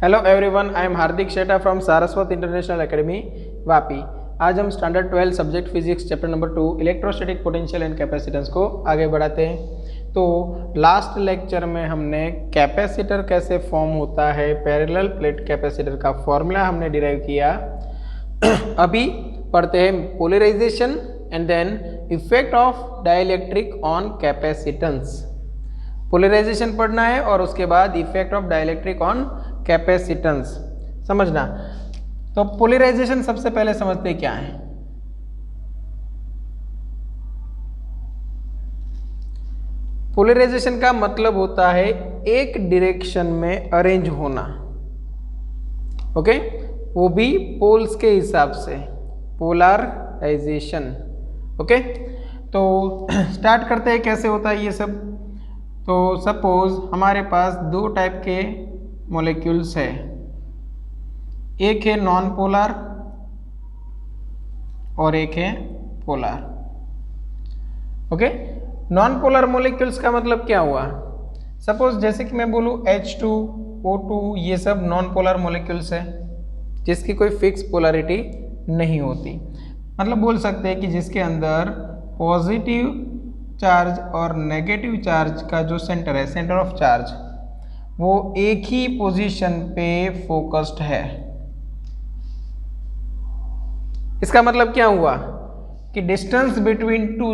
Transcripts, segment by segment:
Hello everyone, I am Hardik Sheta from Saraswat international academy Vapi. आज हम standard 12 subject physics chapter number 2 electrostatic potential and capacitance को आगे बढ़ाते हैं। तो लास्ट लेक्चर में हमने कैपेसिटर कैसे फॉर्म होता है, पैरेलल प्लेट कैपेसिटर का फॉर्मूला हमने डिराइव किया। अभी पढ़ते हैं polarisation and then effect of dielectric on capacitance. Polarisation पढ़ना है और उसके बाद effect of dielectric on capacitance समझना। तो पोलराइजेशन सबसे पहले समझते क्या है। पोलराइजेशन का मतलब होता है एक डायरेक्शन में अरेंज होना, ओके, वो भी पोल्स के हिसाब से, पोलराइजेशन। ओके, तो स्टार्ट करते हैं कैसे होता है ये सब। तो सपोज हमारे पास दो टाइप के मॉलिक्यूल्स है, एक है नॉन पोलर और एक है polar. Okay, non polar molecules का मतलब क्या हुआ। सपोज जैसे कि मैं बोलूँ H2O2, ये सब नॉन पोलर मॉलिक्यूल्स है जिसकी कोई फिक्स पोलरिटी नहीं होती। मतलब बोल सकते हैं कि जिसके अंदर पॉजिटिव चार्ज और नेगेटिव चार्ज का जो सेंटर है, सेंटर ऑफ चार्ज, वो एक ही पोजीशन पे फोकस्ड है। इसका मतलब क्या हुआ कि distance between two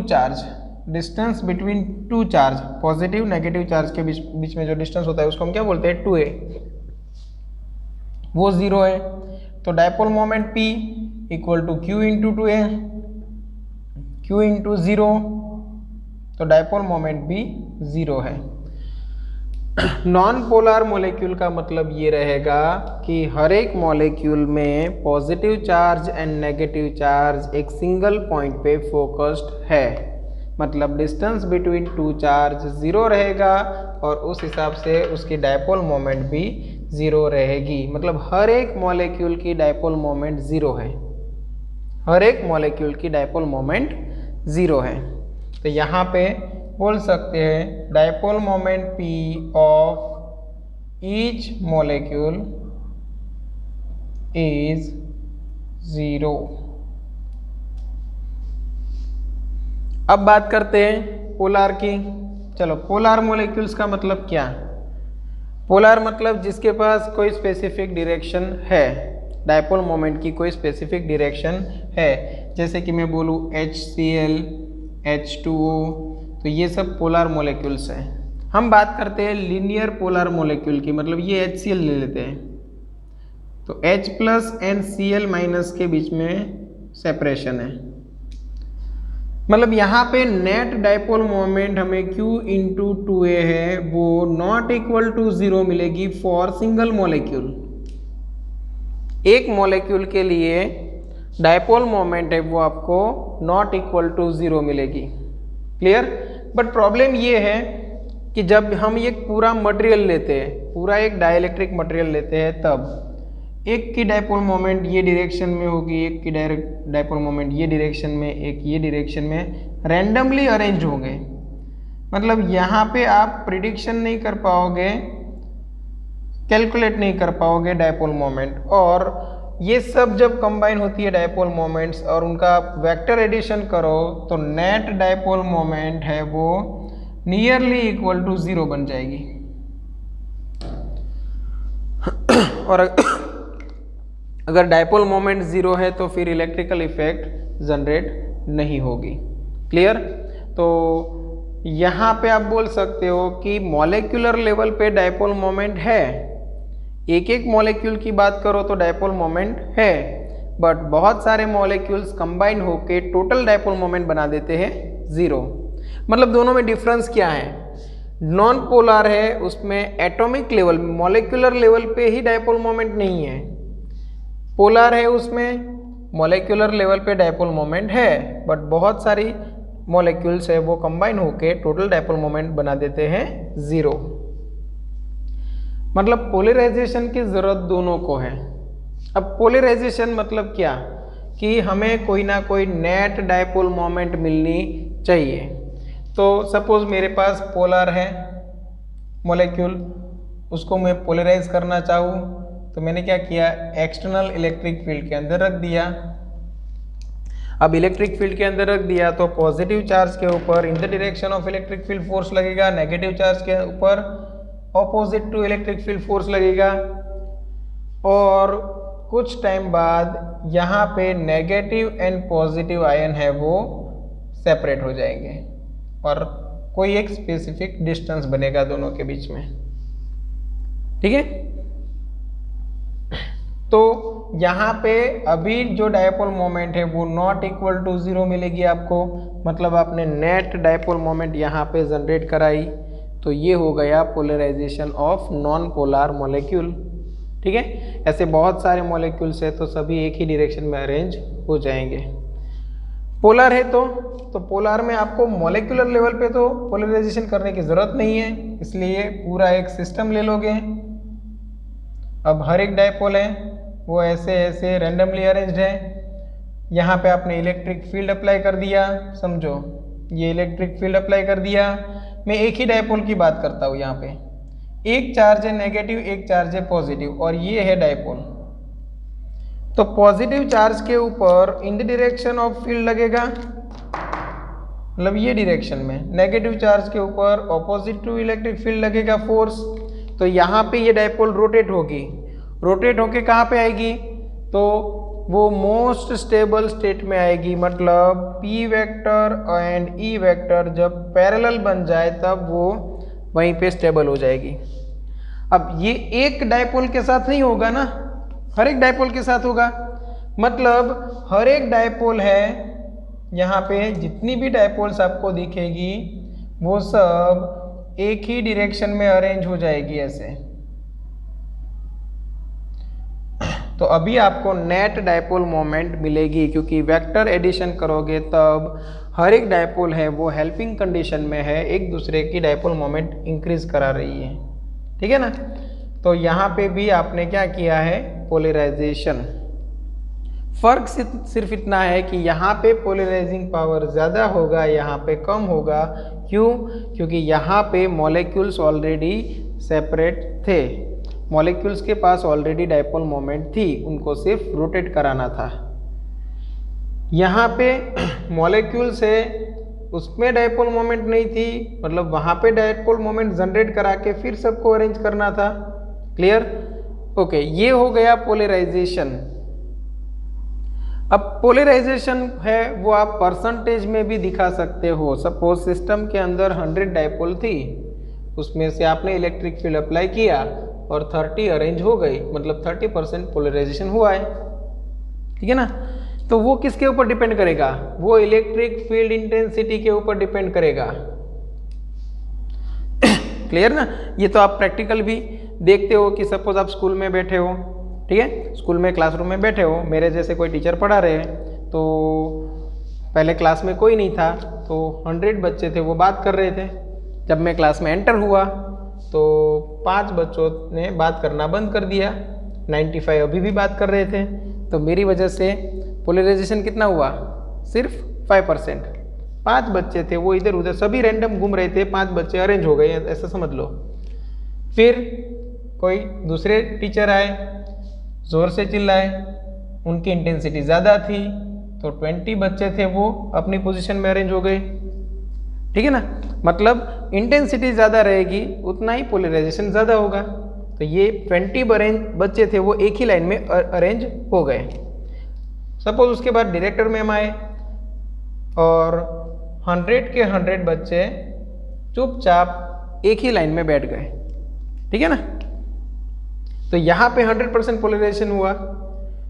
charge, positive negative charge के बीच में जो डिस्टेंस होता है उसको हम क्या बोलते हैं, 2a, वो 0 है। तो dipole moment P equal to Q into 2a, Q into 0, तो डायपोल मोमेंट भी 0 है। नॉन पोलर मॉलिक्यूल का मतलब ये रहेगा कि हर एक मॉलिक्यूल में positive charge and negative charge एक सिंगल पॉइंट पे फोकस्ड है। मतलब डिस्टेंस बिटवीन टू चार्ज 0 रहेगा और उस हिसाब से उसकी डायपोल मोमेंट भी 0 रहेगी। मतलब हर एक मॉलिक्यूल की डायपोल मोमेंट 0 है, हर एक मॉलिक्यूल की डायपोल मोमेंट 0 है। तो यहाँ पे बोल सकते हैं dipole moment P of each molecule is 0। अब बात करते हैं पोलर की। चलो, पोलर मॉलिक्यूल्स का मतलब क्या। पोलर मतलब जिसके पास कोई स्पेसिफिक डायरेक्शन है, डायपोल मोमेंट की कोई स्पेसिफिक डायरेक्शन है। जैसे कि मैं बोलूँ HCl, H2O, तो ये सब पोलर मॉलिक्यूल्स हैं। हम बात करते हैं लीनियर पोलर मॉलिक्यूल की, मतलब ये HCl ले लेते हैं। तो H plus and Cl minus के बीच में सेपरेशन है। मतलब यहाँ पे नेट डायपोल मोमेंट हमें Q इंटू 2a है, वो नॉट इक्वल टू 0 मिलेगी फॉर सिंगल मॉलिक्यूल। एक मॉलिक्यूल के लिए डायपोल मोमेंट है वो आपको नॉट इक्वल टू 0 मिलेगी। क्लियर। बट प्रॉब्लम ये है कि जब हम ये पूरा मटेरियल लेते हैं, पूरा एक डाइलेक्ट्रिक मटेरियल लेते हैं, तब एक की डायपोल मोमेंट ये डायरेक्शन में होगी, एक की डायपोल मोमेंट ये डायरेक्शन में, एक ये डायरेक्शन में, रैंडमली अरेंज होंगे। मतलब यहाँ पे आप प्रिडिक्शन नहीं कर पाओगे, कैलकुलेट नहीं कर पाओगे डायपोल मोमेंट। और ये सब जब कंबाइन होती है डायपोल मोमेंट्स और उनका वेक्टर एडिशन करो तो नेट डायपोल मोमेंट है वो नियरली इक्वल टू 0 बन जाएगी। और अगर डायपोल मोमेंट 0 है तो फिर इलेक्ट्रिकल इफेक्ट जनरेट नहीं होगी। क्लियर। तो यहाँ पे आप बोल सकते हो कि मॉलिक्यूलर लेवल पे डायपोल मोमेंट है, एक एक मॉलिक्यूल की बात करो तो डायपोल मोमेंट है, बट बहुत सारे मॉलिक्यूल्स कंबाइन होके टोटल डायपोल मोमेंट बना देते हैं 0। मतलब दोनों में डिफरेंस क्या है। नॉन पोलर है, उसमें एटॉमिक लेवल, मॉलिक्यूलर लेवल पे ही डायपोल मोमेंट नहीं है। पोलर है, उसमें मॉलिक्यूलर लेवल पे डायपोल मोमेंट है, बट बहुत सारी मॉलिक्यूल्स है वो कंबाइन होके टोटल डायपोल मोमेंट बना देते हैं 0। मतलब पोलराइजेशन की ज़रूरत दोनों को है। अब पोलराइजेशन मतलब क्या कि हमें कोई ना कोई नेट डायपोल मोमेंट मिलनी चाहिए। तो सपोज मेरे पास पोलर है मॉलिक्यूल, उसको मैं पोलराइज करना चाहूँ तो मैंने क्या किया, एक्सटर्नल इलेक्ट्रिक फील्ड के अंदर रख दिया। अब इलेक्ट्रिक फील्ड के अंदर रख दिया तो पॉजिटिव चार्ज के ऊपर in the direction of electric field force लगेगा, नेगेटिव चार्ज के ऊपर opposite to electric field force लगेगा, और कुछ टाइम बाद यहाँ पे नेगेटिव एंड पॉजिटिव आयन है वो सेपरेट हो जाएंगे और कोई एक स्पेसिफिक डिस्टेंस बनेगा दोनों के बीच में। ठीक है, तो यहाँ पे अभी जो डायपोल मोमेंट है वो नॉट इक्वल टू 0 मिलेगी आपको, मतलब आपने नेट डायपोल मोमेंट यहाँ पे जनरेट कराई, तो ये हो गया polarisation of non polar molecule. ठीक है, ऐसे बहुत सारे मॉलिक्यूल्स है तो सभी एक ही डायरेक्शन में अरेंज हो जाएंगे। पोलर है तो पोलर में आपको मॉलिक्यूलर लेवल पे तो पोलराइजेशन करने की ज़रूरत नहीं है, इसलिए पूरा एक सिस्टम ले लोगे। अब हर एक डायपोल है वो ऐसे ऐसे रैंडमली अरेंज्ड है। यहाँ पे आपने इलेक्ट्रिक फील्ड अप्लाई कर दिया, समझो ये इलेक्ट्रिक फील्ड अप्लाई कर दिया। मैं एक ही डायपोल की बात करता हूँ, यहाँ पे एक चार्ज है नेगेटिव, एक चार्ज है पॉजिटिव, और ये है डायपोल। तो पॉजिटिव चार्ज के ऊपर in the direction of field लगेगा, मतलब ये डायरेक्शन में, नेगेटिव चार्ज के ऊपर ऑपोजिट टू इलेक्ट्रिक फील्ड लगेगा फोर्स। तो यहाँ पे ये डायपोल रोटेट होगी, रोटेट होके कहाँ पे आएगी, तो वो मोस्ट स्टेबल स्टेट में आएगी, मतलब P vector and E vector जब पैरेलल बन जाए तब वो वहीं पे स्टेबल हो जाएगी। अब ये एक डायपोल के साथ नहीं होगा ना, हर एक डायपोल के साथ होगा, मतलब हर एक डायपोल है यहाँ पे जितनी भी डायपोल्स आपको दिखेगी वो सब एक ही डायरेक्शन में अरेंज हो जाएगी ऐसे। तो अभी आपको नेट डायपोल मोमेंट मिलेगी, क्योंकि वेक्टर एडिशन करोगे तब हर एक डायपोल है वो हेल्पिंग कंडीशन में है, एक दूसरे की डायपोल मोमेंट इंक्रीज करा रही है। ठीक है ना, तो यहाँ पे भी आपने क्या किया है, पोलराइजेशन। फर्क सिर्फ इतना है कि यहाँ पे पोलराइजिंग पावर ज़्यादा होगा, यहाँ पे कम होगा। क्यों? क्योंकि यहाँ पे मॉलिक्यूल्स ऑलरेडी सेपरेट थे, मॉलिक्यूल्स के पास ऑलरेडी डायपोल मोमेंट थी, उनको सिर्फ रोटेट कराना था। यहाँ पे मॉलिक्यूल्स है उसमें डायपोल मोमेंट नहीं थी, मतलब वहाँ पे डायपोल मोमेंट जनरेट करा के फिर सबको अरेंज करना था। क्लियर? ओके, ये हो गया पोलराइजेशन। अब पोलराइजेशन है वो आप परसेंटेज में भी दिखा सकते हो। सपोज सिस्टम के अंदर 100 डायपोल थी, उसमें से आपने इलेक्ट्रिक फील्ड अप्लाई किया और 30 अरेंज हो गई, मतलब 30% पोलराइजेशन हुआ है। ठीक है ना, तो वो किसके ऊपर डिपेंड करेगा, वो इलेक्ट्रिक फील्ड इंटेंसिटी के ऊपर डिपेंड करेगा। क्लियर ना, ये तो आप प्रैक्टिकल भी देखते हो कि सपोज आप स्कूल में बैठे हो, ठीक है, स्कूल में क्लासरूम में बैठे हो, मेरे जैसे कोई टीचर पढ़ा रहे हैं, तो पहले क्लास में कोई नहीं था तो 100 बच्चे थे वो बात कर रहे थे। जब मैं क्लास में एंटर हुआ तो 5 बच्चों ने बात करना बंद कर दिया, 95 अभी भी बात कर रहे थे, तो मेरी वजह से पोलराइजेशन कितना हुआ, सिर्फ 5%। 5 बच्चे थे वो इधर उधर सभी रैंडम घूम रहे थे, 5 बच्चे अरेंज हो गए, ऐसा समझ लो। फिर कोई दूसरे टीचर आए, ज़ोर से चिल्लाए, उनकी इंटेंसिटी ज़्यादा थी, तो 20 बच्चे थे वो अपनी पोजीशन में अरेंज हो गए। ठीक है ना, मतलब इंटेंसिटी ज़्यादा रहेगी उतना ही पोलराइजेशन ज़्यादा होगा। तो ये 20 बच्चे थे वो एक ही लाइन में अरेंज हो गए। सपोज उसके बाद डायरेक्टर मैम आए और 100 के 100 बच्चे चुपचाप एक ही लाइन में बैठ गए। ठीक है ना, तो यहाँ पे 100% पोलराइजेशन हुआ।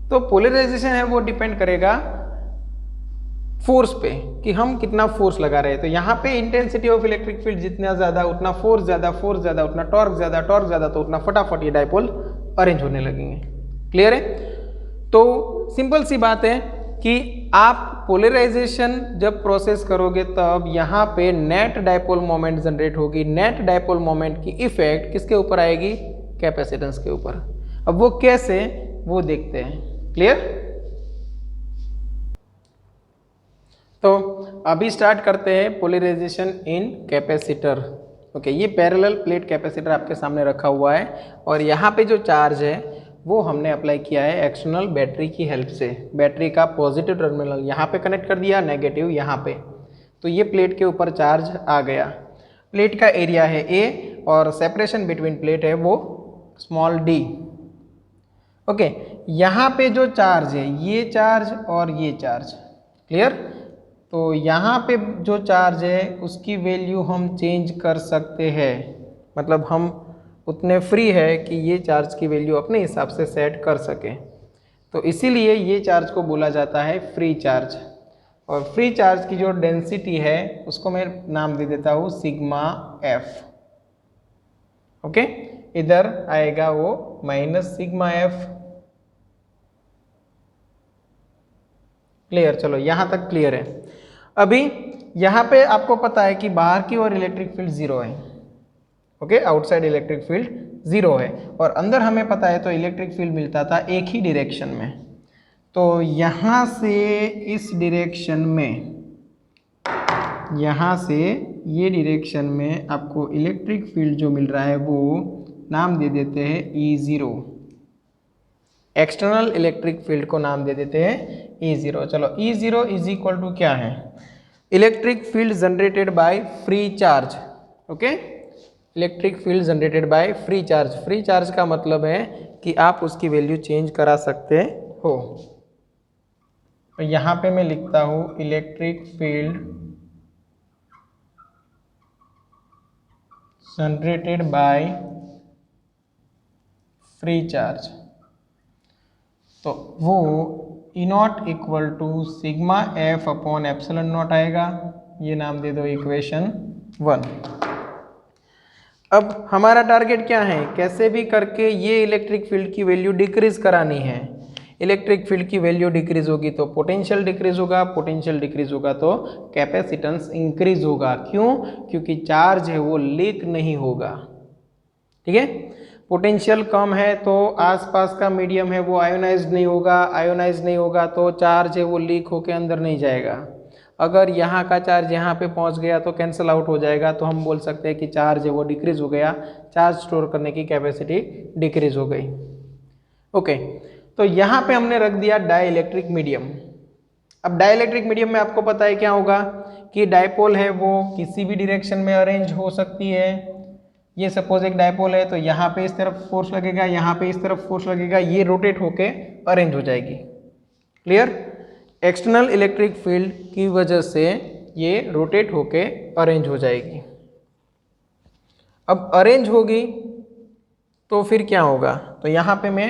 तो पोलराइजेशन है वो डिपेंड करेगा फोर्स पे कि हम कितना फोर्स लगा रहे हैं। तो यहाँ पे इंटेंसिटी ऑफ इलेक्ट्रिक फील्ड जितना ज़्यादा उतना फोर्स ज़्यादा, फोर्स ज़्यादा उतना टॉर्क ज़्यादा, टॉर्क ज़्यादा तो उतना फटाफट ये डायपोल अरेंज होने लगेंगे। क्लियर है? तो सिंपल सी बात है कि आप पोलराइजेशन जब प्रोसेस करोगे तब यहाँ पे नेट डायपोल मोमेंट जनरेट होगी। नेट डायपोल मोमेंट की इफेक्ट किसके ऊपर आएगी, कैपेसिटेंस के ऊपर। अब वो कैसे, वो देखते हैं। क्लियर? तो अभी स्टार्ट करते हैं पोलराइजेशन इन कैपेसिटर। ओके, ये पैरेलल प्लेट कैपेसिटर आपके सामने रखा हुआ है और यहाँ पे जो चार्ज है वो हमने अप्लाई किया है एक्सटर्नल बैटरी की हेल्प से। बैटरी का पॉजिटिव टर्मिनल यहाँ पे कनेक्ट कर दिया, नेगेटिव यहाँ पे, तो ये प्लेट के ऊपर चार्ज आ गया। प्लेट का एरिया है A और सेपरेशन बिटवीन प्लेट है वो स्मॉल d। ओके, यहाँ पे जो चार्ज है, ये चार्ज और ये चार्ज, क्लियर। तो यहाँ पे जो चार्ज है उसकी वैल्यू हम चेंज कर सकते हैं, मतलब हम उतने फ्री है कि ये चार्ज की वैल्यू अपने हिसाब से सेट कर सके। तो इसीलिए ये चार्ज को बोला जाता है फ्री चार्ज। और फ्री चार्ज की जो डेंसिटी है उसको मैं नाम दे देता हूँ सिग्मा F। ओके, इधर आएगा वो माइनस सिग्मा F। क्लियर, चलो यहाँ तक क्लियर है। अभी यहाँ पे आपको पता है कि बाहर की ओर इलेक्ट्रिक फील्ड 0 है। ओके, आउटसाइड इलेक्ट्रिक फील्ड 0 है और अंदर हमें पता है तो इलेक्ट्रिक फील्ड मिलता था एक ही डायरेक्शन में। तो यहाँ से इस डायरेक्शन में, यहाँ से ये डायरेक्शन में आपको इलेक्ट्रिक फील्ड जो मिल रहा है वो नाम दे देते हैं E0। एक्सटर्नल इलेक्ट्रिक फील्ड को नाम दे देते हैं E0। चलो, E0 इज इक्वल टू क्या है? Electric field generated by free charge. Okay, electric field generated by free charge. Free charge का मतलब है कि आप उसकी वैल्यू चेंज करा सकते हो। तो यहाँ पे मैं लिखता हूँ electric field generated by free charge, तो वो E0 equal to sigma F upon epsilon naught आएगा। ये नाम दे दो इक्वेशन 1। अब हमारा टारगेट क्या है? कैसे भी करके ये इलेक्ट्रिक फील्ड की वैल्यू डिक्रीज करानी है। इलेक्ट्रिक फील्ड की वैल्यू डिक्रीज होगी तो पोटेंशियल डिक्रीज होगा, पोटेंशियल डिक्रीज होगा तो कैपेसिटेंस इंक्रीज होगा। क्यों? क्योंकि चार्ज है वो लीक नहीं होगा। ठीक है, पोटेंशियल कम है तो आसपास का मीडियम है वो आयोनाइज नहीं होगा, आयोनाइज नहीं होगा तो चार्ज है वो लीक होके अंदर नहीं जाएगा। अगर यहाँ का चार्ज यहाँ पे पहुँच गया तो कैंसिल आउट हो जाएगा, तो हम बोल सकते हैं कि चार्ज है वो डिक्रीज हो गया, चार्ज स्टोर करने की कैपेसिटी डिक्रीज हो गई। ओके, तो यहाँ पे हमने रख दिया डाई इलेक्ट्रिक मीडियम। अब डाई इलेक्ट्रिक मीडियम में आपको पता है क्या होगा कि डायपोल है वो किसी भी डायरेक्शन में अरेंज हो सकती है। ये सपोज एक डायपोल है तो यहाँ पे इस तरफ फोर्स लगेगा, यहाँ पे इस तरफ फोर्स लगेगा, ये रोटेट होके अरेंज हो जाएगी। क्लियर? एक्सटर्नल इलेक्ट्रिक फील्ड की वजह से ये रोटेट होके अरेंज हो जाएगी। अब अरेंज होगी तो फिर क्या होगा? तो यहाँ पे मैं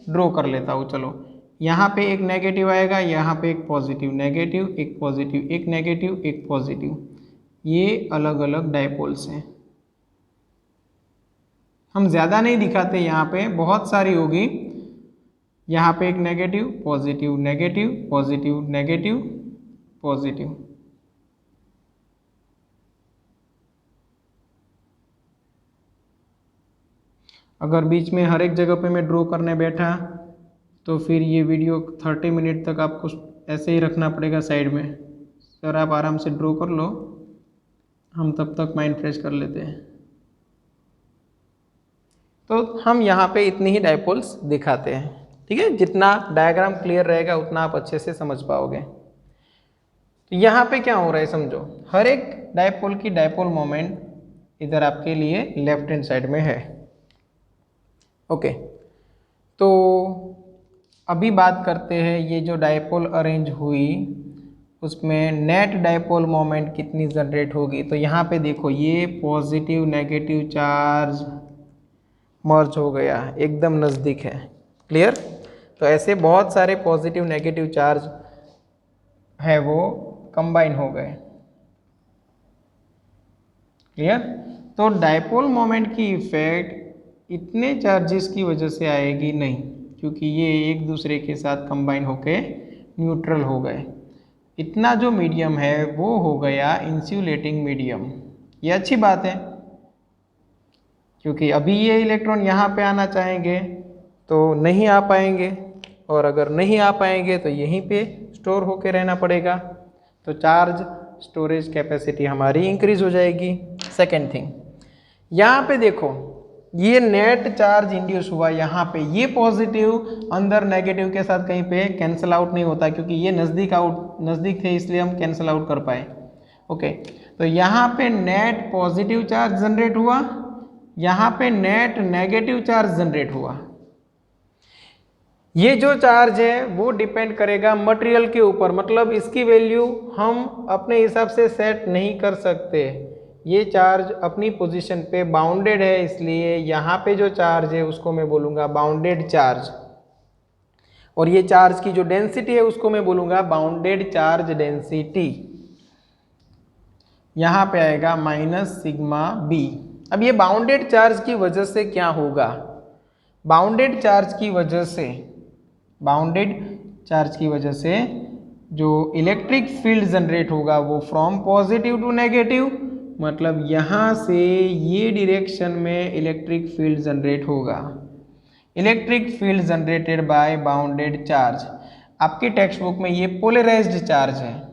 ड्रॉ कर लेता हूँ। चलो, यहाँ पे एक नेगेटिव आएगा, यहाँ पे एक पॉजिटिव, नेगेटिव, एक पॉजिटिव, एक नेगेटिव, एक पॉजिटिव। ये अलग अलग डायपोल्स हैं। हम ज़्यादा नहीं दिखाते, यहाँ पे बहुत सारी होगी। यहाँ पे एक negative, positive, negative, positive, negative, positive. अगर बीच में हर एक जगह पे मैं ड्रॉ करने बैठा तो फिर ये वीडियो 30 मिनट तक आपको ऐसे ही रखना पड़ेगा साइड में। सर आप आराम से ड्रॉ कर लो, हम तब तक माइंड फ्रेश कर लेते हैं। तो हम यहाँ पे इतनी ही डायपोल्स दिखाते हैं। ठीक है, जितना डायग्राम क्लियर रहेगा उतना आप अच्छे से समझ पाओगे। तो यहाँ पे क्या हो रहा है समझो, हर एक डायपोल की डायपोल मोमेंट इधर आपके लिए लेफ्ट हैंड साइड में है। ओके, तो अभी बात करते हैं ये जो डायपोल अरेंज हुई उसमें नेट डायपोल मोमेंट कितनी जनरेट होगी। तो यहाँ पे देखो ये पॉजिटिव नेगेटिव चार्ज मर्ज हो गया, एकदम नज़दीक है। क्लियर? तो ऐसे बहुत सारे पॉजिटिव नेगेटिव चार्ज है वो कंबाइन हो गए। क्लियर? तो डायपोल मोमेंट की इफेक्ट इतने चार्जेस की वजह से आएगी नहीं, क्योंकि ये एक दूसरे के साथ कंबाइन होके न्यूट्रल हो गए। इतना जो मीडियम है वो हो गया इंसुलेटिंग मीडियम। ये अच्छी बात है, क्योंकि अभी ये इलेक्ट्रॉन यहाँ पे आना चाहेंगे तो नहीं आ पाएंगे, और अगर नहीं आ पाएंगे तो यहीं पे स्टोर होके रहना पड़ेगा। तो चार्ज स्टोरेज कैपेसिटी हमारी इंक्रीज हो जाएगी। सेकेंड थिंग, यहाँ पे देखो ये नेट चार्ज इंड्यूस हुआ यहाँ पे, ये पॉजिटिव अंदर नेगेटिव के साथ कहीं पे कैंसिल आउट नहीं होता, क्योंकि ये नज़दीक थे इसलिए हम कैंसिल आउट कर पाए। ओके, तो यहाँ पे नेट पॉजिटिव चार्ज जनरेट हुआ, यहाँ पे नेट नेगेटिव चार्ज जनरेट हुआ। ये जो चार्ज है वो डिपेंड करेगा मटेरियल के ऊपर, मतलब इसकी वैल्यू हम अपने हिसाब से सेट नहीं कर सकते। ये चार्ज अपनी पोजीशन पे बाउंडेड है, इसलिए यहाँ पे जो चार्ज है उसको मैं बोलूँगा बाउंडेड चार्ज, और ये चार्ज की जो डेंसिटी है उसको मैं बोलूँगा बाउंडेड चार्ज डेंसिटी। यहाँ पे आएगा माइनस सिग्मा बी। अब ये बाउंडेड चार्ज की वजह से क्या होगा, बाउंडेड चार्ज की वजह से जो इलेक्ट्रिक फील्ड जनरेट होगा वो फ्रॉम पॉजिटिव टू नेगेटिव, मतलब यहाँ से ये डायरेक्शन में इलेक्ट्रिक फील्ड जनरेट होगा। Electric field generated by bounded charge, आपकी टेक्स्ट बुक में ये पोलराइज्ड चार्ज है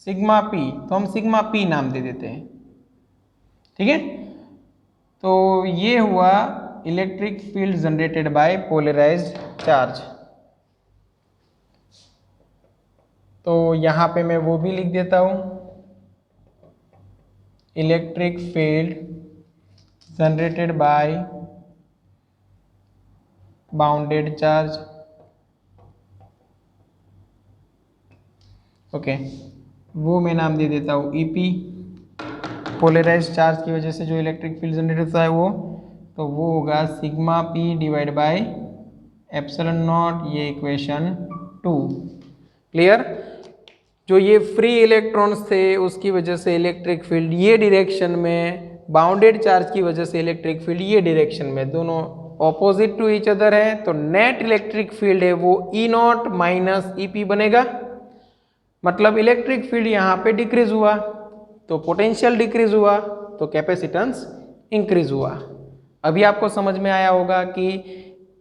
सिग्मा पी, तो हम सिग्मा पी नाम दे देते हैं, ठीक है। तो ये हुआ electric field generated by polarised charge. तो यहाँ पे मैं वो भी लिख देता हूँ, electric field generated by bounded charge. Okay, वो मैं नाम दे देता हूँ ईपी, पोलराइज्ड चार्ज की वजह से जो इलेक्ट्रिक फील्ड जनरेट होता है वो होगा sigma P divide by epsilon naught, ये इक्वेशन 2। क्लियर। जो ये फ्री इलेक्ट्रॉन्स थे उसकी वजह से इलेक्ट्रिक फील्ड ये डायरेक्शन में, बाउंडेड चार्ज की वजह से इलेक्ट्रिक फील्ड ये डायरेक्शन में, दोनों ऑपोजिट टू ईच अदर है, तो नेट इलेक्ट्रिक फील्ड है वो ई नॉट माइनस ईपी बनेगा, मतलब इलेक्ट्रिक फील्ड यहाँ पे डिक्रीज हुआ तो पोटेंशियल डिक्रीज हुआ तो कैपेसिटेंस इंक्रीज हुआ। अभी आपको समझ में आया होगा कि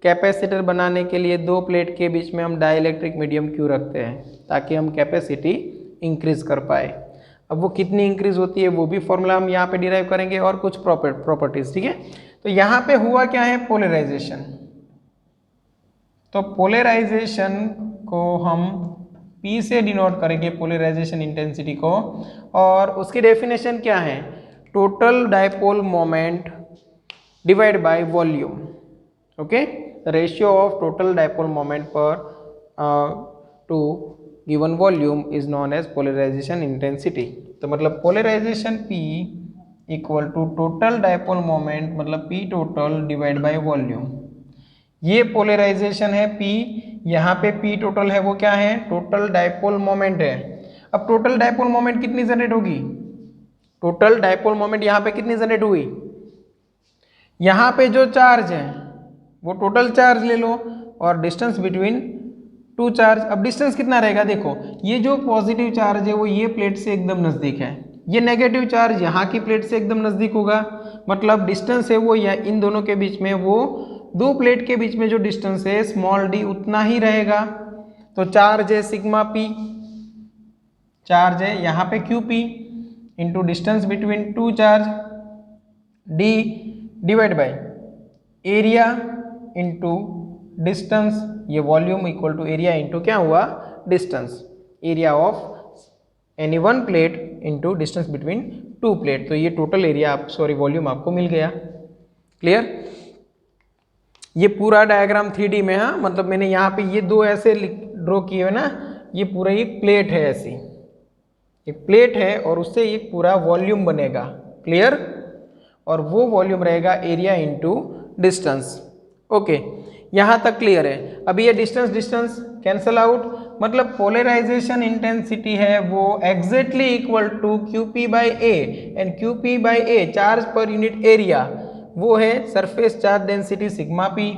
कैपेसिटर बनाने के लिए दो प्लेट के बीच में हम डाइलेक्ट्रिक मीडियम क्यों रखते हैं, ताकि हम कैपेसिटी इंक्रीज कर पाए। अब वो कितनी इंक्रीज होती है वो भी फॉर्मूला हम यहाँ पे डिराइव करेंगे, और कुछ प्रॉपर्टीज, ठीक है। तो यहाँ पे हुआ क्या है, पोलराइजेशन। तो पोलराइजेशन को हम P से डिनोट करेंगे, पोलराइजेशन इंटेंसिटी को, और उसकी डेफिनेशन क्या है, total dipole moment divide by volume. Okay, ratio of total dipole moment पर to given volume is known as polarisation intensity. तो मतलब polarisation P equal to total dipole moment, मतलब P total divide by volume. ये polarisation है P, यहाँ पे P total है वो क्या है, टोटल डायपोल मोमेंट है। अब टोटल डायपोल मोमेंट कितनी जनरेट होगी, टोटल डायपोल मोमेंट यहाँ पे कितनी जनरेट हुई, यहाँ पे जो चार्ज है वो टोटल चार्ज ले लो और डिस्टेंस बिटवीन टू चार्ज। अब डिस्टेंस कितना रहेगा, देखो ये जो पॉजिटिव चार्ज है वो ये प्लेट से एकदम नज़दीक है, ये नेगेटिव चार्ज यहाँ की प्लेट से एकदम नज़दीक होगा, मतलब डिस्टेंस है वो या इन दोनों के बीच में, वो दो प्लेट के बीच में जो डिस्टेंस है स्मॉल d उतना ही रहेगा। तो चार्ज है सिग्मा p, चार्ज है यहाँ पे QP into distance between two charge d divide by area into distance, ये volume equal to area into क्या हुआ, distance, area of any one plate into distance between two plate. तो ये total area volume आपको मिल गया। Clear. ये पूरा diagram 3D में, हाँ, मतलब मैंने यहाँ पे ये दो ऐसे ड्रॉ किए हुए ना, ये पूरा एक प्लेट है, ऐसी एक प्लेट है और उससे एक पूरा वॉल्यूम बनेगा। क्लियर। और वो वॉल्यूम रहेगा एरिया इंटू डिस्टेंस। ओके, यहाँ तक क्लियर है। अभी ये डिस्टेंस कैंसल आउट, मतलब पोलराइजेशन इंटेंसिटी है वो exactly equal to QP by A, and QP by A charge per unit area, वो है surface charge density sigma P।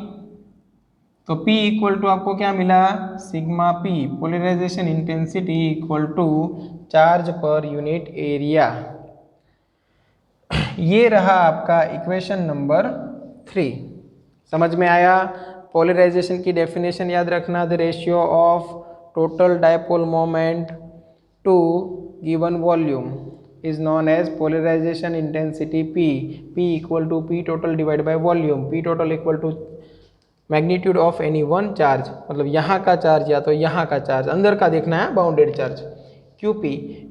तो P इक्वल टू आपको क्या मिला, sigma P, polarisation intensity equal to charge per unit area. ये रहा आपका equation number 3। समझ में आया। पोलराइजेशन की डेफिनेशन याद रखना, the ratio of total dipole moment to given volume is known as polarisation intensity P. P equal to P total divide by volume. P टोटल equal to magnitude of any one charge, मतलब यहाँ का charge या तो यहाँ का charge, अंदर का देखना है bounded charge, QP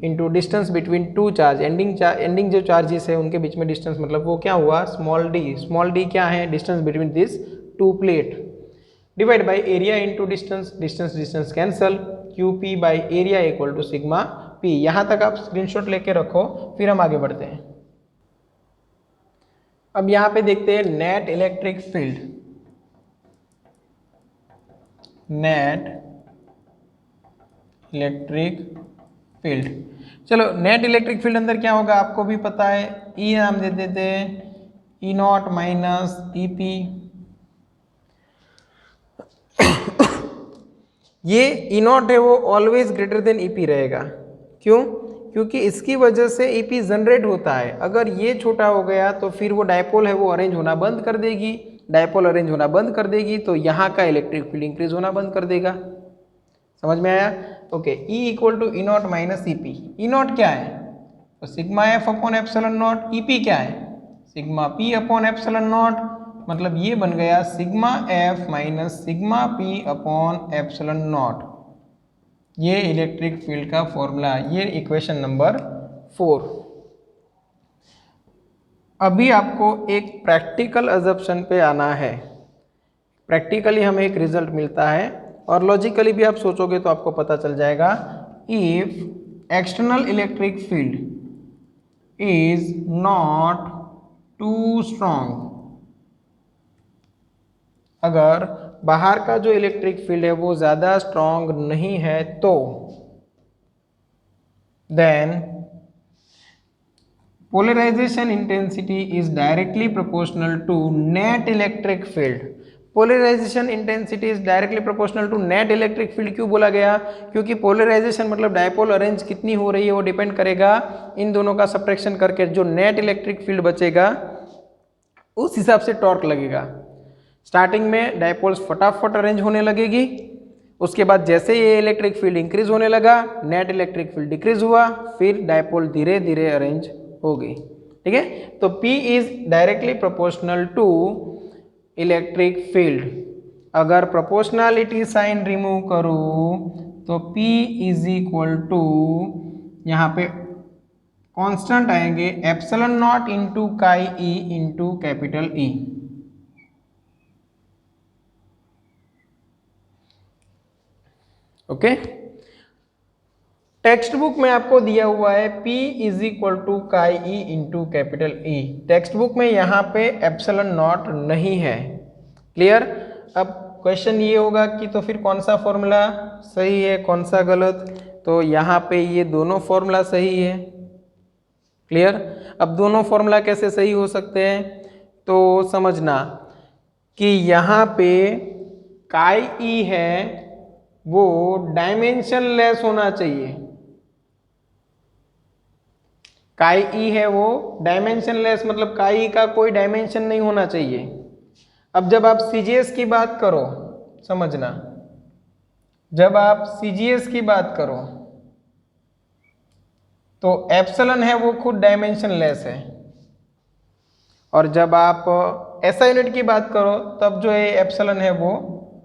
into distance between two charge. Ending जो चार्जेस है उनके बीच में डिस्टेंस, मतलब वो क्या हुआ, स्मॉल डी. स्मॉल डी क्या है, distance between this two plate, divide by area into distance. Distance cancel. QP by area equal to sigma P. यहाँ तक आप स्क्रीनशॉट लेके रखो, फिर हम आगे बढ़ते हैं. अब यहाँ पे देखते हैं net electric field. Net electric field. चलो नेट इलेक्ट्रिक फील्ड अंदर क्या होगा आपको भी पता है, E नाम दे देते हैं, E0 माइनस EP. ये E0 है वो ऑलवेज ग्रेटर देन EP रहेगा. क्यों? क्योंकि इसकी वजह से EP जनरेट होता है. अगर ये छोटा हो गया तो फिर वो डायपोल है वो अरेंज होना बंद कर देगी. डायपोल अरेंज होना बंद कर देगी तो यहाँ का इलेक्ट्रिक फील्ड इंक्रीज होना बंद कर देगा. समझ में आया? Okay. E equal to E0 minus EP. E0 क्या है, तो sigma F upon epsilon naught. EP क्या है, sigma P upon epsilon naught. मतलब ये बन गया sigma F minus sigma P upon epsilon naught. ये इलेक्ट्रिक फील्ड का फॉर्मूला, ये इक्वेशन नंबर 4. अभी आपको एक प्रैक्टिकल अजम्पशन पे आना है. प्रैक्टिकली हमें एक रिजल्ट मिलता है और लॉजिकली भी आप सोचोगे तो आपको पता चल जाएगा. If external electric field is not too strong, अगर बाहर का जो इलेक्ट्रिक फील्ड है वो ज़्यादा स्ट्रॉन्ग नहीं है तो then polarisation intensity is directly proportional to net electric field. Polarisation intensity is directly proportional to net electric field. क्यों बोला गया? क्योंकि पोलराइजेशन मतलब डायपोल अरेंज कितनी हो रही है वो डिपेंड करेगा इन दोनों का सब्ट्रैक्शन करके जो नेट इलेक्ट्रिक फील्ड बचेगा उस हिसाब से टॉर्क लगेगा. स्टार्टिंग में डायपोल्स फटाफट अरेंज होने लगेगी, उसके बाद जैसे ये इलेक्ट्रिक फील्ड इंक्रीज होने लगा नेट इलेक्ट्रिक फील्ड डिक्रीज हुआ, फिर डायपोल धीरे धीरे अरेंज हो गई. ठीक है, तो P is directly proportional to electric field. अगर प्रोपोर्शनलिटी साइन रिमूव करूँ तो P इज इक्वल टू यहाँ पे कांस्टेंट आएंगे एप्सिलॉन नॉट इंटू काई E into capital E. Okay. Text book में आपको दिया हुआ है P इज इक्वल टू काई E into capital E. Text book में यहाँ पे एप्सिलॉन नॉट नहीं है. क्लियर? अब क्वेश्चन ये होगा कि तो फिर कौन सा फॉर्मूला सही है कौन सा गलत, तो यहाँ पे ये दोनों फॉर्मूला सही है. क्लियर? अब दोनों फॉर्मूला कैसे सही हो सकते हैं, तो समझना कि यहाँ पे काई E है वो डायमेंशन लेस होना चाहिए. काई E है वो डायमेंशन लेस, मतलब काई का कोई डायमेंशन नहीं होना चाहिए. अब जब आप CGS की बात करो, समझना, जब आप CGS की बात करो तो एप्सिलॉन है वो खुद डायमेंशन लेस है, और जब आप SI यूनिट की बात करो तब जो है एप्सिलॉन है वो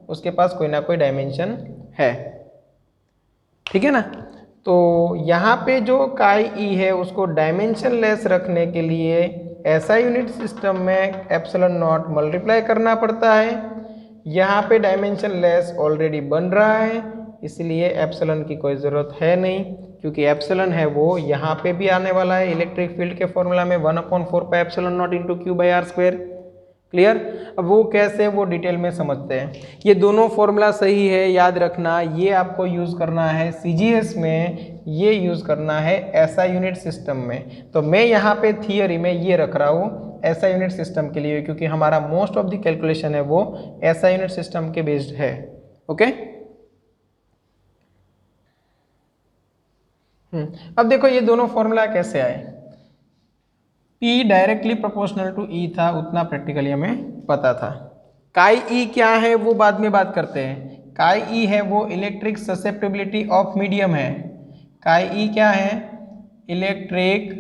उसके पास कोई ना कोई डायमेंशन है. ठीक है ना? तो यहाँ पे जो काई E है उसको डायमेंशन लेस रखने के लिए SI यूनिट सिस्टम में एप्सिलॉन नॉट मल्टीप्लाई करना पड़ता है. यहाँ पे डायमेंशन लेस ऑलरेडी बन रहा है, इसलिए एप्सिलॉन की कोई ज़रूरत है नहीं, क्योंकि एप्सिलॉन है वो यहाँ पे भी आने वाला है इलेक्ट्रिक फील्ड के फॉर्मूला में 1/4 pi epsilon naught into Q by R square. Clear? अब वो कैसे, वो डिटेल में समझते हैं. ये दोनों फॉर्मूला सही है, याद रखना. ये आपको यूज़ करना है CGS में, ये यूज़ करना है SI यूनिट सिस्टम में. तो मैं यहाँ पे थियरी में ये रख रहा हूँ SI यूनिट सिस्टम के लिए, क्योंकि हमारा मोस्ट ऑफ द कैलकुलेशन है वो SI यूनिट सिस्टम के बेस्ड है. ओके. अब देखो ये दोनों फॉर्मूला कैसे आए. P directly proportional to E था, उतना प्रैक्टिकली हमें पता था. काई E क्या है वो बाद में बात करते हैं. काई E है वो इलेक्ट्रिक ससेप्टिबिलिटी ऑफ मीडियम है. काई E क्या है? Electric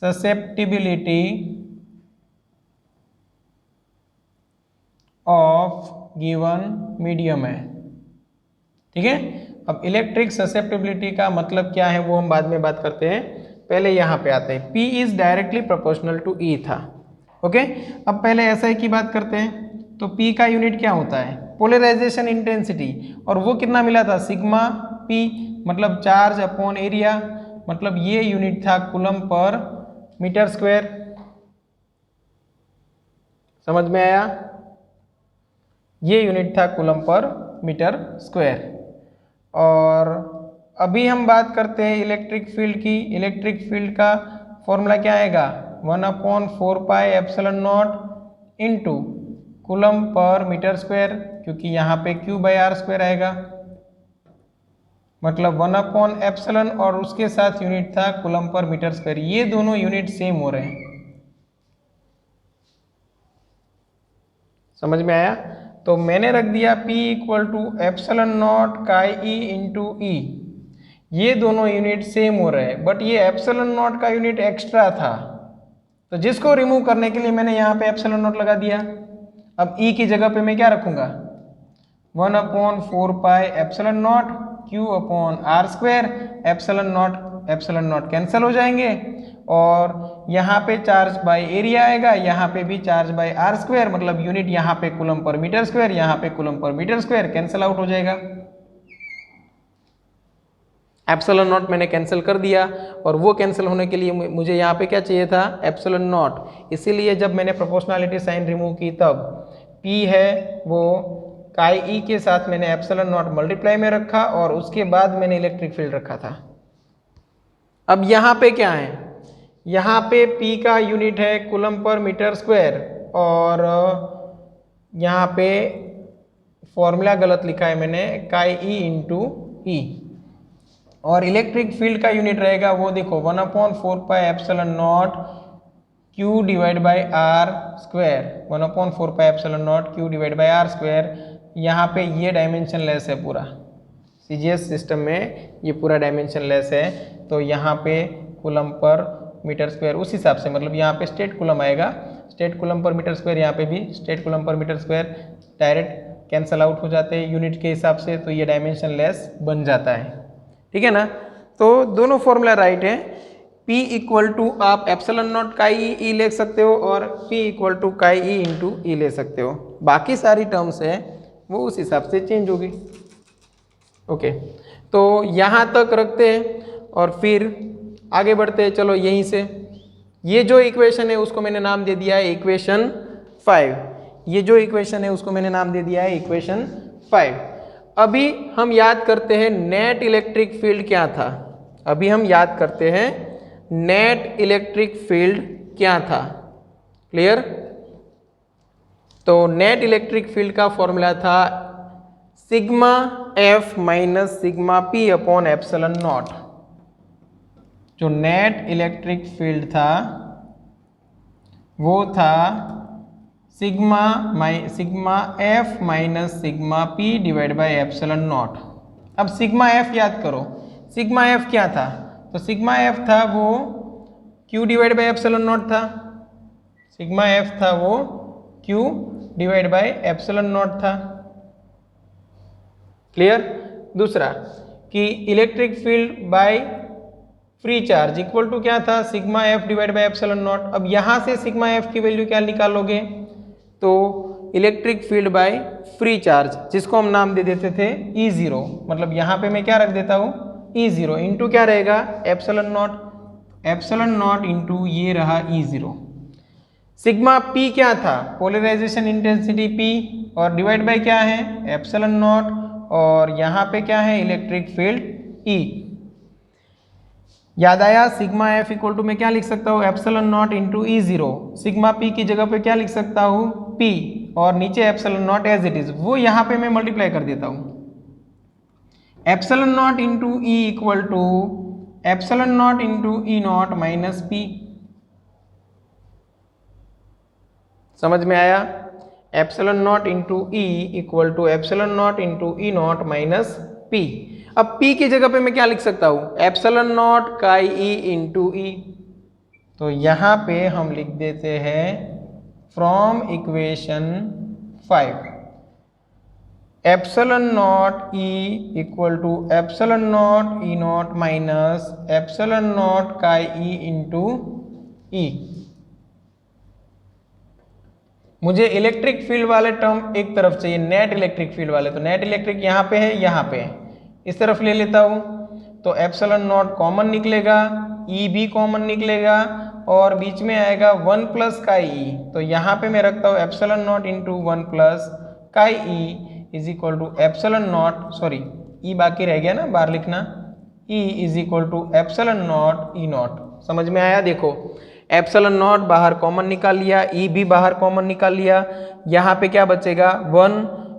susceptibility of given medium है। ठीक है, अब इलेक्ट्रिक ससेप्टिबिलिटी का मतलब क्या है वो हम बाद में बात करते हैं, पहले यहाँ पे आते हैं। P is directly proportional to E था। ओके, अब पहले SI की बात करते हैं। तो P का यूनिट क्या होता है? पोलराइजेशन इंटेंसिटी, और वो कितना मिला था? सिग्मा P, मतलब चार्ज अपॉन एरिया, मतलब ये यूनिट था कूलम पर मीटर स्क्वायर। समझ में आया? ये यूनिट था कूलम पर मीटर स्क्वायर। और अभी हम बात करते हैं इलेक्ट्रिक फील्ड की। इलेक्ट्रिक फील्ड का फॉर्मूला क्या आएगा? 1/4 pi epsilon naught into coulomb per metre square, क्योंकि यहाँ पे Q/R² आएगा, मतलब 1/एप्सिलॉन और उसके साथ यूनिट था कूलम पर मीटर स्क्वायर। ये दोनों यूनिट सेम हो रहे हैं। समझ में आया? तो मैंने रख दिया P equal to epsilon naught chi E into E। ये दोनों यूनिट सेम हो रहे हैं, बट ये एप्सिलॉन नॉट का यूनिट एक्स्ट्रा था, तो जिसको रिमूव करने के लिए मैंने यहाँ पे एप्सिलॉन नॉट लगा दिया। अब E की जगह पे मैं क्या रखूंगा? 1/4 pi epsilon not Q/R²। Epsilon naught cancel हो जाएंगे, और यहाँ पे चार्ज बाय एरिया आएगा, यहाँ पे भी चार्ज बाय R², मतलब यूनिट यहाँ पे कूलम पर मीटर स्क्वायर, यहाँ पे coulomb per metre square, cancel out हो जाएगा। एप्सिलॉन नॉट मैंने कैंसिल कर दिया, और वो कैंसिल होने के लिए मुझे यहाँ पे क्या चाहिए था? Epsilon not. इसीलिए जब मैंने प्रोपोर्शनलिटी साइन रिमूव की तब P है वो काई E के साथ मैंने एप्सिलॉन नॉट मल्टीप्लाई में रखा, और उसके बाद मैंने इलेक्ट्रिक फील्ड रखा था। अब यहाँ पे क्या है? यहाँ पे P का यूनिट है कूलम पर मीटर स्क्वायर, और यहाँ पे फॉर्मूला गलत लिखा है मैंने, काई E इंटू E। और इलेक्ट्रिक फील्ड का यूनिट रहेगा वो देखो 1/4 pi epsilon not Q/R²। 1/4 pi epsilon not Q/R²। यहाँ पे ये डायमेंशन लेस है पूरा, CGS सिस्टम में ये पूरा डायमेंशन लेस है, तो यहाँ पे कूलम पर मीटर स्क्वायर उस हिसाब से, मतलब यहाँ पे स्टेट कूलम आएगा, stat coulomb per metre square, यहाँ पे भी stat coulomb per metre square, direct cancel out हो जाते हैं यूनिट के हिसाब से, तो ये डायमेंशन लेस बन जाता है। ठीक है ना? तो दोनों फॉर्मूला राइट है। P इक्वल टू आप एप्सिलॉन नॉट काई E ले सकते हो, और P इक्वल टू काई E इंटू E ले सकते हो। बाकी सारी टर्म्स है वो उस हिसाब से चेंज होगी। ओके, तो यहाँ तक रखते हैं और फिर आगे बढ़ते हैं। चलो यहीं से ये जो इक्वेशन है उसको मैंने नाम दे दिया है इक्वेशन 5। ये जो इक्वेशन है उसको मैंने नाम दे दिया है इक्वेशन 5। अभी हम याद करते हैं नेट इलेक्ट्रिक फील्ड क्या था। अभी हम याद करते हैं नेट इलेक्ट्रिक फील्ड क्या था। क्लियर? तो नेट इलेक्ट्रिक फील्ड का फॉर्मूला था sigma F minus sigma P upon epsilon not. जो नेट इलेक्ट्रिक फील्ड था वो था sigma F minus sigma P divide by epsilon naught. अब सिग्मा F याद करो, सिग्मा F क्या था? तो सिग्मा F था वो Q divide by epsilon naught था। सिग्मा F था वो Q divide by epsilon naught था। क्लियर? दूसरा कि electric field by free charge equal to क्या था? Sigma F divide by epsilon naught. अब यहाँ से सिग्मा F की वैल्यू क्या निकालोगे? तो electric field by free charge, जिसको हम नाम दे देते थे E0, मतलब यहाँ पे मैं क्या रख देता हूँ E0 इंटू क्या रहेगा? Epsilon not. Epsilon naught into ये रहा E0। सिग्मा P क्या था? पोलराइजेशन इंटेंसिटी P, और डिवाइड बाय क्या है? एप्सिलॉन नॉट, और यहाँ पे क्या है? Electric field E। याद आया? सिग्मा F इक्वल टू मैं क्या लिख सकता हूँ? Epsilon naught into E0। Sigma P की जगह पे क्या लिख सकता हूँ? P, और नीचे epsilon naught as it is, वो यहाँ पे मैं मल्टीप्लाई कर देता हूँ। Epsilon naught into E equal to epsilon naught into E0 minus P। समझ में आया? Epsilon naught into E equal to epsilon naught into E0 minus P। अब P की जगह पे मैं क्या लिख सकता हूँ, epsilon naught chi E into ई। तो यहाँ पे हम लिख देते हैं from equation 5 epsilon naught E equal to epsilon naught E naught minus epsilon naught chi E into ई। मुझे इलेक्ट्रिक फील्ड वाले टर्म एक तरफ चाहिए, नेट इलेक्ट्रिक फील्ड वाले, तो नेट इलेक्ट्रिक यहाँ पे है, यहाँ पे है, इस तरफ ले लेता हूँ तो एप्सिलॉन नॉट कॉमन निकलेगा, ई भी कॉमन निकलेगा और बीच में आएगा 1 प्लस काई ई। तो यहाँ पे मैं रखता हूँ epsilon naught into 1 plus chi E is equal to epsilon naught, sorry E बाकी रह गया ना बाहर लिखना, E is equal to epsilon naught E naught. समझ में आया? देखो एप्सिलॉन नॉट बाहर कॉमन निकाल लिया, ई भी बाहर कॉमन निकाल लिया, यहाँ पे क्या बचेगा 1,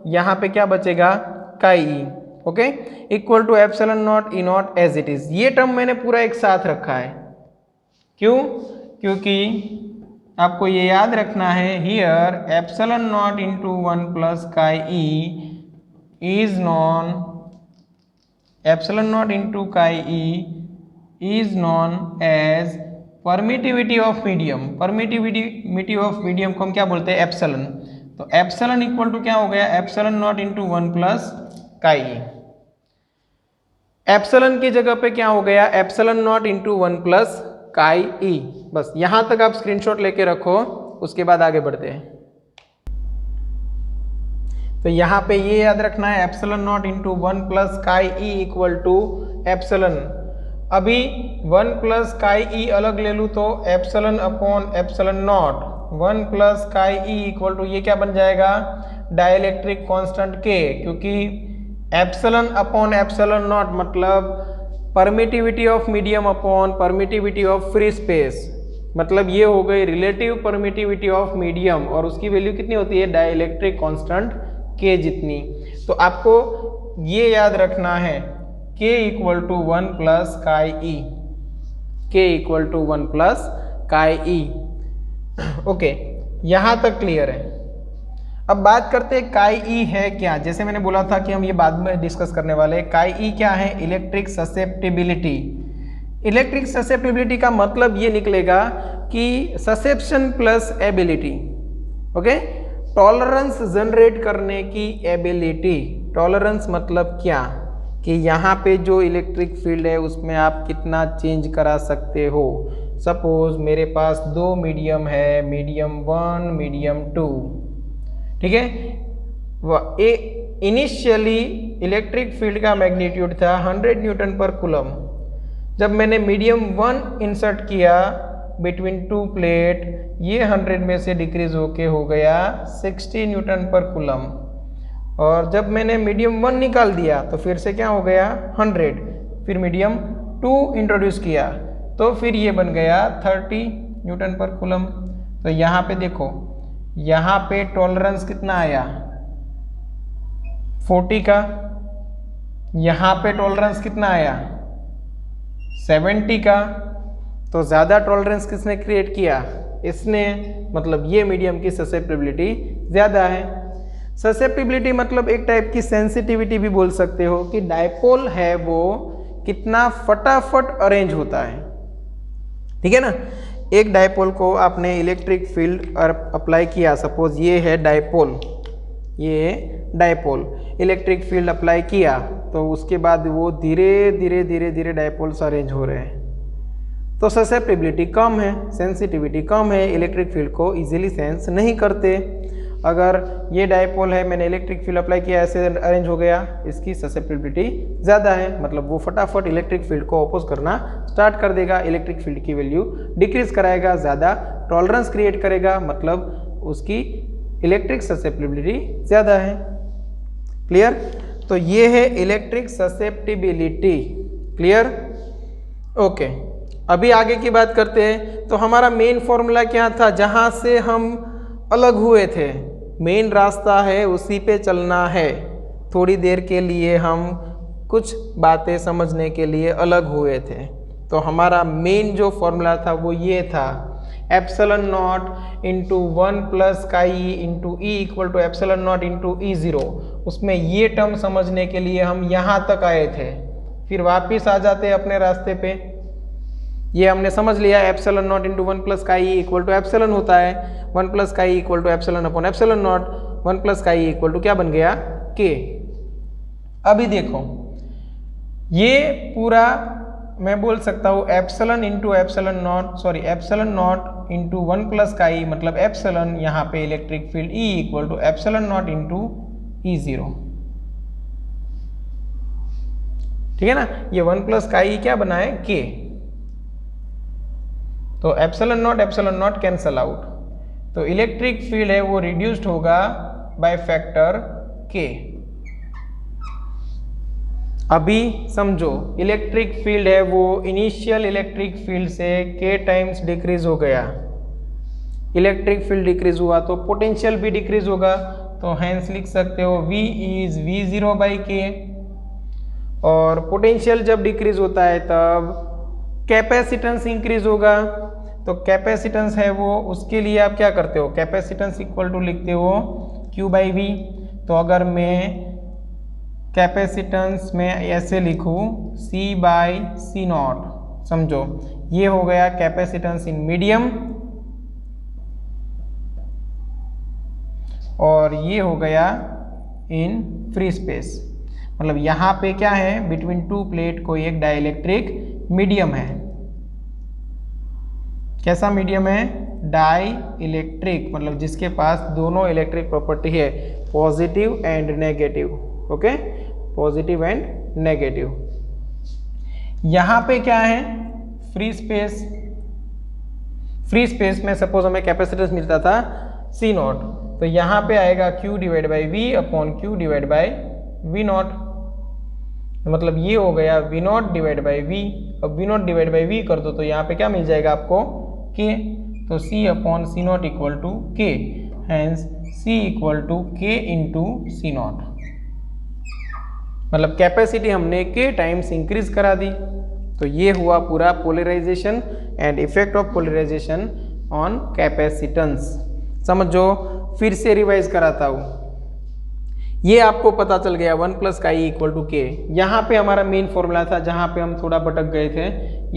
यहाँ पे क्या बचेगा chi E. Okay, equal to epsilon naught E naught as it is. ये टर्म मैंने पूरा एक साथ रखा है, क्यों? क्योंकि आपको ये याद रखना है here epsilon naught into 1 plus chi E is known, epsilon naught into chi E is known as permittivity of medium. Permittivity of medium को हम क्या बोलते हैं, एप्सिलॉन। तो एप्सिलॉन इक्वल टू क्या हो गया, epsilon naught into 1 plus chi ई। Epsilon की जगह पे क्या हो गया, epsilon naught into 1 plus chi ई। बस यहां तक आप स्क्रीनशॉट लेके रखो, उसके बाद आगे बढ़ते हैं। तो यहाँ पे ये याद रखना है epsilon naught into 1 plus chi E equal to epsilon. अभी 1 प्लस काई ई अलग ले लूँ तो epsilon upon epsilon naught 1 plus chi E equal to ये क्या बन जाएगा, डाइलेक्ट्रिक कांस्टेंट के, क्योंकि एप्सिलॉन अपॉन एप्सिलॉन नॉट मतलब permittivity of medium upon permittivity of free space, मतलब ये हो गई रिलेटिव परमिटिविटी ऑफ मीडियम और उसकी वैल्यू कितनी होती है, डाइलेक्ट्रिक कांस्टेंट के जितनी। तो आपको ये याद रखना है k equal to 1 plus chi E, k equal to 1 plus chi E. Okay, यहाँ तक क्लियर है। अब बात करते हैं काई ई है क्या। जैसे मैंने बोला था कि हम ये बाद में डिस्कस करने वाले हैं। काई ई क्या है, इलेक्ट्रिक ससेप्टिबिलिटी। इलेक्ट्रिक ससेप्टिबिलिटी का मतलब ये निकलेगा कि susception plus ability. Okay, tolerance generate करने की एबिलिटी। टॉलरेंस मतलब क्या, कि यहाँ पे जो इलेक्ट्रिक फील्ड है उसमें आप कितना चेंज करा सकते हो। सपोज मेरे पास दो मीडियम है, मीडियम 1 मीडियम 2, ठीक है। इनिशियली इलेक्ट्रिक फील्ड का मैग्नीट्यूड था 100 न्यूटन पर कूलम। जब मैंने मीडियम 1 इंसर्ट किया बिटवीन 2 प्लेट, ये 100 में से डिक्रीज होके हो गया 60 न्यूटन पर कूलम। और जब मैंने मीडियम 1 निकाल दिया तो फिर से क्या हो गया 100, फिर मीडियम 2 इंट्रोड्यूस किया तो फिर ये बन गया 30 न्यूटन पर कूलम। तो यहाँ पे देखो, यहाँ पे टॉलरेंस कितना आया 40 का, यहाँ पे टॉलरेंस कितना आया 70 का। तो ज़्यादा टॉलरेंस किसने क्रिएट किया, इसने, मतलब ये मीडियम की ससेप्टिबिलिटी ज़्यादा है। ससेप्टिबिलिटी मतलब एक टाइप की सेंसिटिविटी भी बोल सकते हो, कि डायपोल है वो कितना फटाफट अरेंज होता है, ठीक है ना। एक डायपोल को आपने इलेक्ट्रिक फील्ड अप्लाई किया, सपोज ये है डायपोल, ये डायपोल, इलेक्ट्रिक फील्ड अप्लाई किया तो उसके बाद वो धीरे धीरे धीरे धीरे डायपोल्स अरेंज हो रहे हैं। तो ससेप्टिबिलिटी कम है, सेंसिटिविटी कम है, इलेक्ट्रिक फील्ड को इजीली सेंस नहीं करते। अगर ये डायपोल है, मैंने इलेक्ट्रिक फील्ड अप्लाई किया, ऐसे अरेंज हो गया, इसकी ससेप्टिबिलिटी ज़्यादा है, मतलब वो फटाफट इलेक्ट्रिक फील्ड को अपोज करना स्टार्ट कर देगा, इलेक्ट्रिक फील्ड की वैल्यू डिक्रीज कराएगा, ज़्यादा टॉलरेंस क्रिएट करेगा, मतलब उसकी इलेक्ट्रिक ससेप्टिबिलिटी ज़्यादा है। क्लियर? तो ये है इलेक्ट्रिक ससेप्टिबिलिटी। क्लियर? ओके, अभी आगे की बात करते हैं। तो हमारा मेन फॉर्मूला क्या था, जहाँ से हम अलग हुए थे, मेन रास्ता है उसी पे चलना है। थोड़ी देर के लिए हम कुछ बातें समझने के लिए अलग हुए थे। तो हमारा मेन जो फॉर्मूला था वो ये था, epsilon naught into 1 plus chi into E equal to epsilon naught into E zero. उसमें ये टर्म समझने के लिए हम यहाँ तक आए थे। फिर वापिस आ जाते हैं अपने रास्ते पे। ये हमने समझ लिया epsilon naught into 1 plus chi E equal to epsilon होता है, 1 plus chi E equal to epsilon upon epsilon naught, 1 plus chi E equal to क्या बन गया के। अभी देखो ये पूरा मैं बोल सकता हूँ epsilon into epsilon naught, sorry epsilon naught into 1 plus chi E मतलब एप्सिलॉन, यहाँ पे electric field E equal to epsilon naught into E0, ठीक है ना। ये 1 प्लस का ई क्या बना है के, तो एप्सिलॉन नॉट कैंसल आउट, तो इलेक्ट्रिक फील्ड है वो रिड्यूस्ड होगा बाय फैक्टर के। अभी समझो इलेक्ट्रिक फील्ड है वो इनिशियल इलेक्ट्रिक फील्ड से के टाइम्स डिक्रीज हो गया, इलेक्ट्रिक फील्ड डिक्रीज हुआ तो पोटेंशियल भी डिक्रीज होगा, तो हैंस लिख सकते हो V इज V0 बाई के। और पोटेंशियल जब डिक्रीज होता है तब कैपेसिटेंस इंक्रीज होगा, तो कैपेसिटेंस है वो उसके लिए आप क्या करते हो, कैपेसिटेंस इक्वल टू लिखते हो Q बाई V। तो अगर मैं कैपेसिटेंस में ऐसे लिखूँ C बाई C नॉट, समझो ये हो गया कैपेसिटेंस इन मीडियम और ये हो गया इन फ्री स्पेस। मतलब यहाँ पे क्या है, बिटवीन टू प्लेट कोई एक डाइइलेक्ट्रिक मीडियम है। कैसा मीडियम है, डाई इलेक्ट्रिक, मतलब जिसके पास दोनों इलेक्ट्रिक प्रॉपर्टी है, positive and negative. Okay, positive and negative. यहाँ पे क्या है, फ्री स्पेस। फ्री स्पेस में सपोज हमें कैपेसिटेंस मिलता था C नॉट, तो यहाँ पे आएगा Q divide by V upon Q divide by V not, मतलब ये हो गया V not divide by V। अब V not divide by V कर दो तो यहाँ पे क्या मिल जाएगा आपको K, तो C अपॉन C नॉट equal to K, hence C equal to K into C नॉट। मतलब कैपेसिटी हमने K टाइम्स इंक्रीज करा दी। तो ये हुआ पूरा polarisation and effect of polarisation on capacitance. समझो, फिर से रिवाइज कराता हूँ। ये आपको पता चल गया 1 plus chi E equal to के। यहाँ पे हमारा मेन फॉर्मूला था जहाँ पे हम थोड़ा भटक गए थे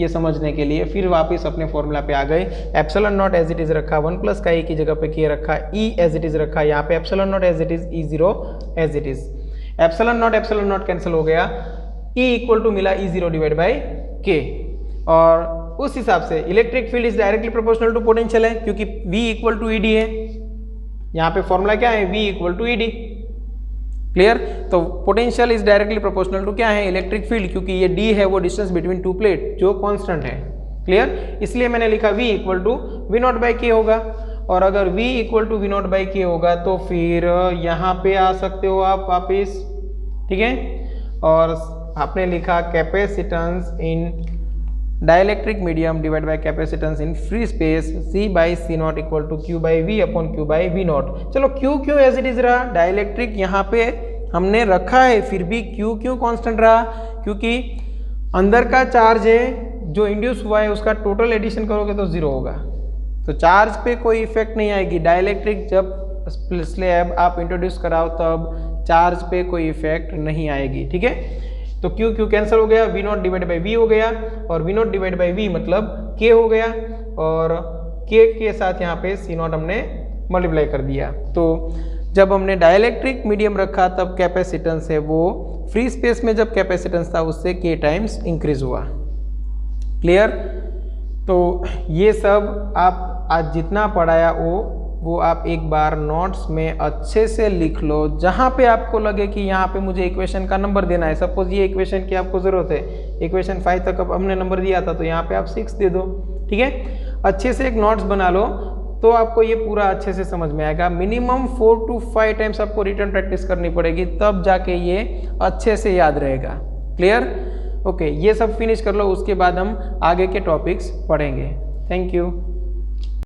ये समझने के लिए, फिर वापस अपने फॉर्मूला पे आ गए। Epsilon naught as it is रखा, 1 प्लस का ई की जगह पे के रखा, ई एज इट इज रखा, यहाँ पे epsilon naught as it is, E0 as it is. Epsilon naught cancel हो गया, ई इक्वल टू मिला E0 डिवाइड बाई के। और उस हिसाब से electric field is directly proportional to potential है, क्योंकि V इक्वल टू ED है। यहाँ पे फॉर्मूला क्या है, V equal to ED। Clear. तो potential is directly proportional to क्या है, इलेक्ट्रिक फील्ड, क्योंकि ये D है वो डिस्टेंस बिटवीन टू प्लेट जो कांस्टेंट है। क्लियर। इसलिए मैंने लिखा V equal to V naught by K होगा। और अगर V equal to V naught by K होगा तो फिर यहाँ पे आ सकते हो आप वापिस, ठीक है। और आपने लिखा capacitance in dielectric medium divide by capacitance in free space C by C नॉट equal to Q by V upon Q by V नॉट। चलो Q क्यों एज इट इज रहा, डाइलेक्ट्रिक यहाँ पे हमने रखा है, फिर भी Q क्यों कांस्टेंट रहा, क्योंकि अंदर का चार्ज है जो इंड्यूस हुआ है उसका टोटल एडिशन करोगे तो 0 होगा, तो चार्ज पे कोई इफेक्ट नहीं आएगी। डाइलेक्ट्रिक जब स्लैब आप इंट्रोड्यूस कराओ तब चार्ज पे कोई इफेक्ट नहीं आएगी, ठीक है। तो Q कैंसिल हो गया, V not divide by V हो गया, और V not divide by V मतलब K हो गया, और K के साथ यहाँ पे C नॉट हमने मल्टीप्लाई कर दिया। तो जब हमने डाइलेक्ट्रिक मीडियम रखा तब कैपेसिटेंस है वो फ्री स्पेस में जब कैपेसिटेंस था उससे K टाइम्स इंक्रीज हुआ। क्लियर। तो ये सब आप आज जितना पढ़ाया वो आप एक बार नोट्स में अच्छे से लिख लो। जहाँ पे आपको लगे कि यहाँ पे मुझे इक्वेशन का नंबर देना है, सपोज ये इक्वेशन की आपको ज़रूरत है, इक्वेशन 5 तक अब हमने नंबर दिया था तो यहाँ पे आप 6 दे दो, ठीक है। अच्छे से एक नोट्स बना लो तो आपको ये पूरा अच्छे से समझ में आएगा। मिनिमम 4 to 5 टाइम्स आपको रिटर्न प्रैक्टिस करनी पड़ेगी, तब जाके ये अच्छे से याद रहेगा। क्लियर। ओके, ये सब फिनिश कर लो, उसके बाद हम आगे के टॉपिक्स पढ़ेंगे। Thank you.